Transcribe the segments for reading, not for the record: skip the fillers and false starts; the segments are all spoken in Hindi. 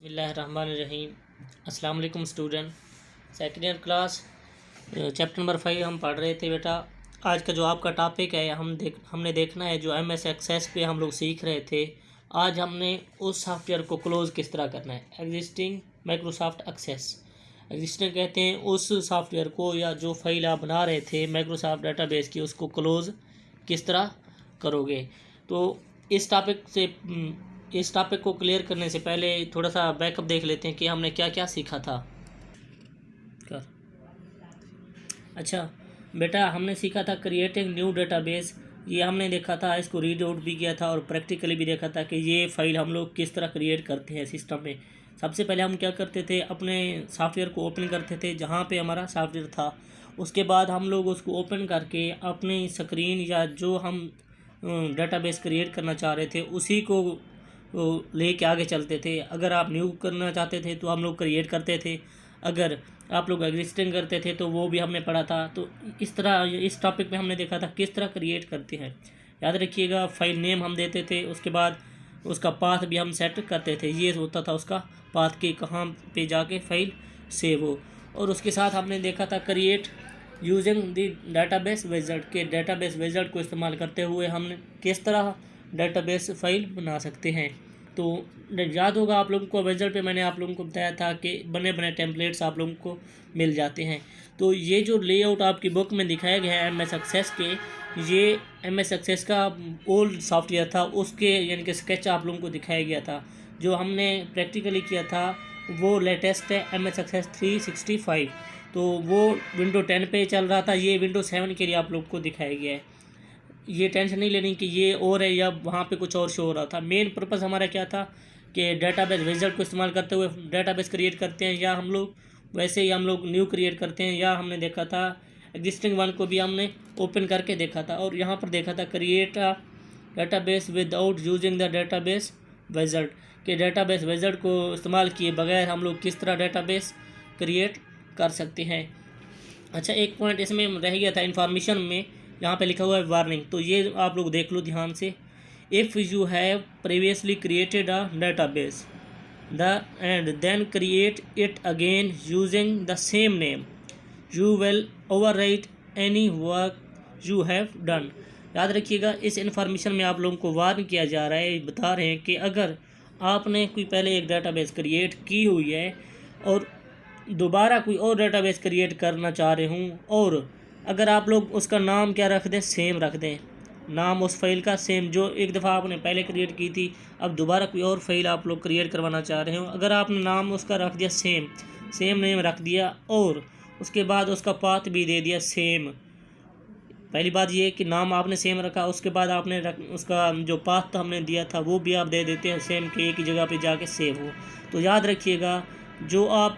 बिस्मिल्लाहिर्रहमानिर्रहीम। अस्सलाम वालेकुम student. Second year class chapter number 5 हम पढ़ रहे थे बेटा। आज का जो आपका टॉपिक है हमने देखना है जो MS एक्सेस पे हम लोग सीख रहे थे। आज हमने उस सॉफ्टवेयर को क्लोज़ किस तरह करना है। एग्जिस्टिंग माइक्रोसॉफ्ट एक्सेस, एग्जिस्टिंग कहते हैं उस सॉफ्टवेयर को या जो फाइल आप बना रहे थे माइक्रोसॉफ्ट डेटाबेस की, उसको क्लोज़ किस तरह करोगे। तो इस टॉपिक को क्लियर करने से पहले थोड़ा सा बैकअप देख लेते हैं कि हमने क्या क्या सीखा था। अच्छा बेटा, हमने सीखा था क्रिएटिंग न्यू डेटाबेस। ये हमने देखा था, इसको रीड आउट भी किया था और प्रैक्टिकली भी देखा था कि ये फाइल हम लोग किस तरह क्रिएट करते हैं सिस्टम में। सबसे पहले हम क्या करते थे, अपने सॉफ्टवेयर को ओपन करते थे जहाँ पे हमारा सॉफ्टवेयर था। उसके बाद हम लोग उसको ओपन करके अपनी स्क्रीन या जो हम डेटाबेस क्रिएट करना चाह रहे थे उसी को ले के आगे चलते थे। अगर आप न्यू करना चाहते थे तो हम लोग क्रिएट करते थे, अगर आप लोग एग्जिस्टिंग करते थे तो वो भी हमने पढ़ा था। तो इस तरह इस टॉपिक में हमने देखा था किस तरह क्रिएट करते हैं। याद रखिएगा, फाइल नेम हम देते थे, उसके बाद उसका पाथ भी हम सेट करते थे। ये होता था उसका पाथ कि कहाँ पे जाके फाइल सेव हो। और उसके साथ हमने देखा था create using the database wizard के डेटाबेस विज़ार्ड को इस्तेमाल करते हुए हमने किस तरह डेटाबेस फाइल बना सकते हैं। तो याद होगा आप लोगों को, विज़ार्ड पे मैंने आप लोगों को बताया था कि बने बने टेम्पलेट्स आप लोगों को मिल जाते हैं। तो ये जो लेआउट आपकी बुक में दिखाया गया है MS एक्सेस के, ये MS एक्सेस का ओल्ड सॉफ्टवेयर था, उसके यानी कि स्केच आप लोगों को दिखाया गया था। जो हमने प्रैक्टिकली किया था वो लेटेस्ट है MS एक्सेस 365। तो वो विंडो 10 पे चल रहा था, ये विंडो 7 के लिए आप लोग को दिखाया गया है। ये टेंशन नहीं लेनी कि ये और है या वहाँ पे कुछ और शो हो रहा था। मेन पर्पस हमारा क्या था कि डेटाबेस विज़ार्ड को इस्तेमाल करते हुए डेटाबेस क्रिएट करते हैं, या हम लोग वैसे ही हम लोग न्यू क्रिएट करते हैं, या हमने देखा था एग्जिस्टिंग वन को भी हमने ओपन करके देखा था। और यहाँ पर देखा था create a database without using the database wizard के डेटाबेस विज़ार्ड को इस्तेमाल किए बगैर हम लोग किस तरह डेटाबेस क्रिएट कर सकते हैं। अच्छा, एक पॉइंट इसमें रह गया था इन्फॉर्मेशन में, यहाँ पे लिखा हुआ है वार्निंग। तो ये आप लोग देख लो ध्यान से। If you have previously created a database and then create it again using the same name, you will overwrite any work you have done. याद रखिएगा, इस इन्फॉर्मेशन में आप लोगों को वार्न किया जा रहा है, बता रहे हैं कि अगर आपने कोई पहले एक डेटाबेस क्रिएट की हुई है और दोबारा कोई और डेटाबेस क्रिएट करना चाह रहे हूँ, और अगर आप लोग उसका नाम क्या रख दें, सेम रख दें, नाम उस फाइल का सेम जो एक दफ़ा आपने पहले क्रिएट की थी, अब दोबारा कोई और फाइल आप लोग क्रिएट करवाना चाह रहे हो, अगर आपने नाम उसका रख दिया सेम नेम रख दिया और उसके बाद उसका पाथ भी दे दिया सेम। पहली बात ये कि नाम आपने सेम रखा, उसके बाद आपने उसका जो पाथ तो हमने दिया था वो भी आप दे देते हैं सेम, के एक ही जगह पे जाके सेव हो। तो याद रखिएगा, जो आप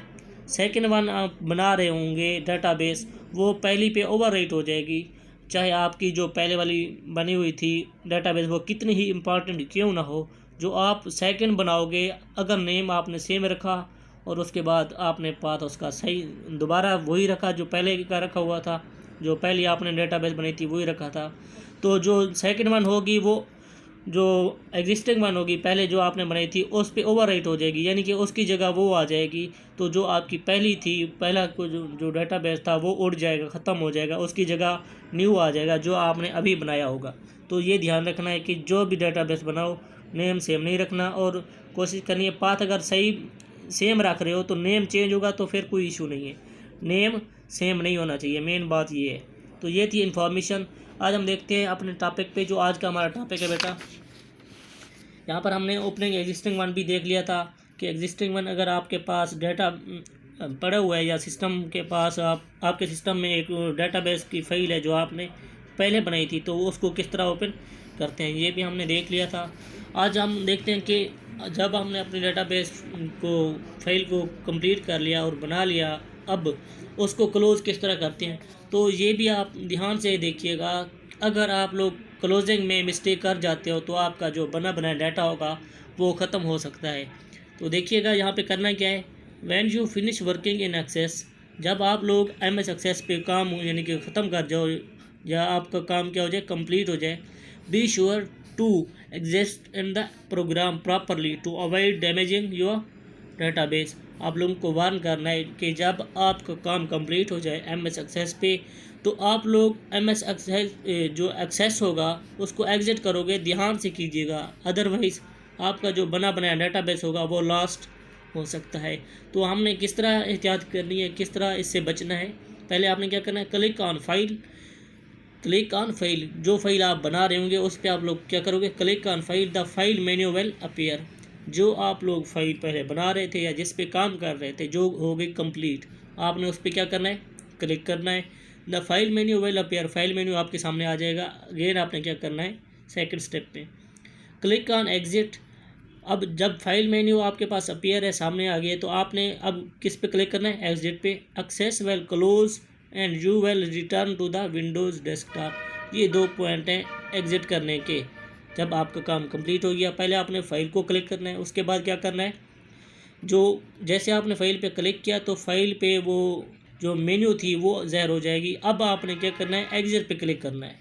सेकंड वन आप बना रहे होंगे डेटाबेस, वो पहली पे ओवरराइट हो जाएगी, चाहे आपकी जो पहले वाली बनी हुई थी डेटाबेस वो कितनी ही इम्पॉर्टेंट क्यों ना हो। जो आप सेकंड बनाओगे, अगर नेम आपने सेम रखा और उसके बाद आपने पाथ उसका सही दोबारा वही रखा जो पहले का रखा हुआ था, जो पहले आपने डेटाबेस बनाई थी वही रखा था, तो जो सेकंड वन होगी वो जो एग्जिस्टिंग वन होगी पहले जो आपने बनाई थी उस पे ओवरराइट हो जाएगी, यानी कि उसकी जगह वो आ जाएगी। तो जो आपकी पहली थी, पहला जो डेटाबेस था वो उड़ जाएगा, ख़त्म हो जाएगा, उसकी जगह न्यू आ जाएगा जो आपने अभी बनाया होगा। तो ये ध्यान रखना है कि जो भी डेटाबेस बनाओ नेम सेम नहीं रखना, और कोशिश करनी है पाथ अगर सही सेम रख रहे हो तो नेम चेंज होगा तो फिर कोई इशू नहीं है, नेम सेम नहीं होना चाहिए, मेन बात ये है। तो ये थी इन्फॉर्मेशन। आज हम देखते हैं अपने टॉपिक पे, जो आज का हमारा टॉपिक है बेटा। यहाँ पर हमने ओपनिंग एग्जिस्टिंग वन भी देख लिया था कि एग्जिस्टिंग वन अगर आपके पास डेटा पड़ा हुआ है या सिस्टम के पास आपके सिस्टम में एक डेटाबेस की फाइल है जो आपने पहले बनाई थी, तो उसको किस तरह ओपन करते हैं ये भी हमने देख लिया था। आज हम देखते हैं कि जब हमने अपने डेटाबेस को फाइल को कंप्लीट कर लिया और बना लिया, अब उसको क्लोज़ किस तरह करते हैं। तो ये भी आप ध्यान से देखिएगा, अगर आप लोग क्लोजिंग में मिस्टेक कर जाते हो तो आपका जो बना बनाया डाटा होगा वो ख़त्म हो सकता है। तो देखिएगा यहाँ पे करना क्या है, when you finish working in excess, जब आप लोग MS एक्सेस पे काम यानी कि ख़त्म कर जाओ या आपका काम क्या हो जाए, कंप्लीट हो जाए, be sure to exist in the program properly to avoid damaging your database, आप लोगों को वार्न करना है कि जब आपका काम कंप्लीट हो जाए एम एस एक्सेस पे, तो आप लोग एम एस एक्सेस जो एक्सेस होगा उसको एग्जिट करोगे, ध्यान से कीजिएगा, अदरवाइज़ आपका जो बना बनाया डेटाबेस होगा वो लॉस्ट हो सकता है। तो हमने किस तरह एहतियात करनी है, किस तरह इससे बचना है, पहले आपने क्या करना है, क्लिक ऑन फाइल, जो फाइल आप बना रहे होंगे उस पर आप लोग क्या करोगे, click on file, the file menu will appear. जो आप लोग फाइल पहले बना रहे थे या जिस पे काम कर रहे थे जो हो गई कंप्लीट, आपने उस पर क्या करना है, क्लिक करना है, the file menu will appear, file menu आपके सामने आ जाएगा। अगेन आपने क्या करना है, सेकंड स्टेप पे क्लिक ऑन एग्जिट। अब जब फाइल मेन्यू आपके पास अपीयर है, सामने आ गया, तो आपने अब किस पे क्लिक करना है, एग्जिट पे। Access will close and you will return to the Windows desktop. ये 2 पॉइंट हैं एग्जिट करने के। जब आपका काम कंप्लीट हो गया, पहले आपने फ़ाइल को क्लिक करना है, उसके बाद क्या करना है, जो जैसे आपने फ़ाइल पे क्लिक किया तो फाइल पे वो जो मेन्यू थी वो ज़ाहिर हो जाएगी। अब आपने क्या करना है, एग्जिट पे क्लिक करना है,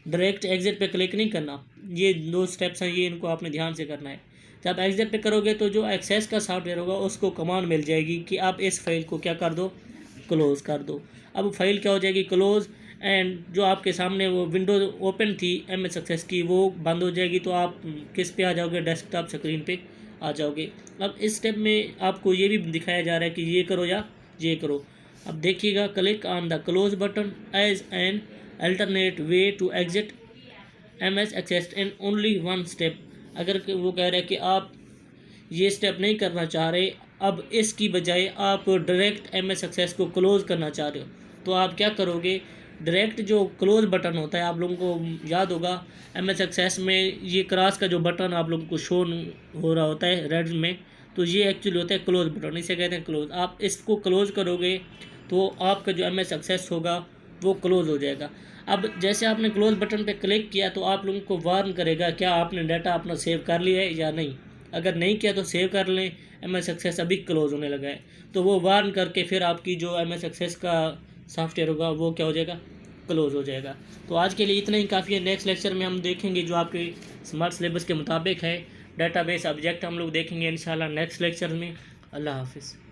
डायरेक्ट एग्जिट पे क्लिक नहीं करना। ये 2 स्टेप्स हैं, ये इनको आपने ध्यान से करना है। जब एग्जिट पे करोगे तो जो एक्सेस का सॉफ्टवेयर होगा उसको कमांड मिल जाएगी कि आप इस फाइल को क्या कर दो, क्लोज़ कर दो। अब फाइल क्या हो जाएगी, क्लोज़, एंड जो आपके सामने वो विंडो ओपन थी एम एस एक्सेस की वो बंद हो जाएगी। तो आप किस पे आ जाओगे, डेस्कटॉप स्क्रीन पे आ जाओगे। अब इस स्टेप में आपको ये भी दिखाया जा रहा है कि ये करो या ये करो। अब देखिएगा, click on the close button as an alternate way to exit M S Access in only 1 step. अगर वो कह रहे हैं कि आप ये स्टेप नहीं करना चाह रहे, अब इसकी बजाय आप डायरेक्ट एम एस एक्सेस को क्लोज़ करना चाह रहे हो, तो आप क्या करोगे, डायरेक्ट जो क्लोज़ बटन होता है, आप लोगों को याद होगा एम एस एक्सेस में ये क्रॉस का जो बटन आप लोगों को शो हो रहा होता है रेड में, तो ये एक्चुअली होता है क्लोज़ बटन, इसे कहते हैं क्लोज़। आप इसको क्लोज़ करोगे तो आपका जो एम एस एक्सेस होगा वो क्लोज़ हो जाएगा। अब जैसे आपने क्लोज़ बटन पे क्लिक किया तो आप लोगों को वार्न करेगा क्या आपने डाटा अपना सेव कर लिया है या नहीं। अगर नहीं किया तो सेव कर लें, एम एस एक्सेस अभी क्लोज़ होने लगा है, तो वो वार्न करके फिर आपकी जो एम एस एक्सेस का सॉफ्टवेयर होगा वो क्या हो जाएगा, क्लोज़ हो जाएगा। तो आज के लिए इतना ही काफ़ी है। नेक्स्ट लेक्चर में हम देखेंगे जो आपके स्मार्ट सिलेबस के मुताबिक है, डेटाबेस ऑब्जेक्ट हम लोग देखेंगे इंशाल्लाह नेक्स्ट लेक्चर में। अल्लाह हाफिज़।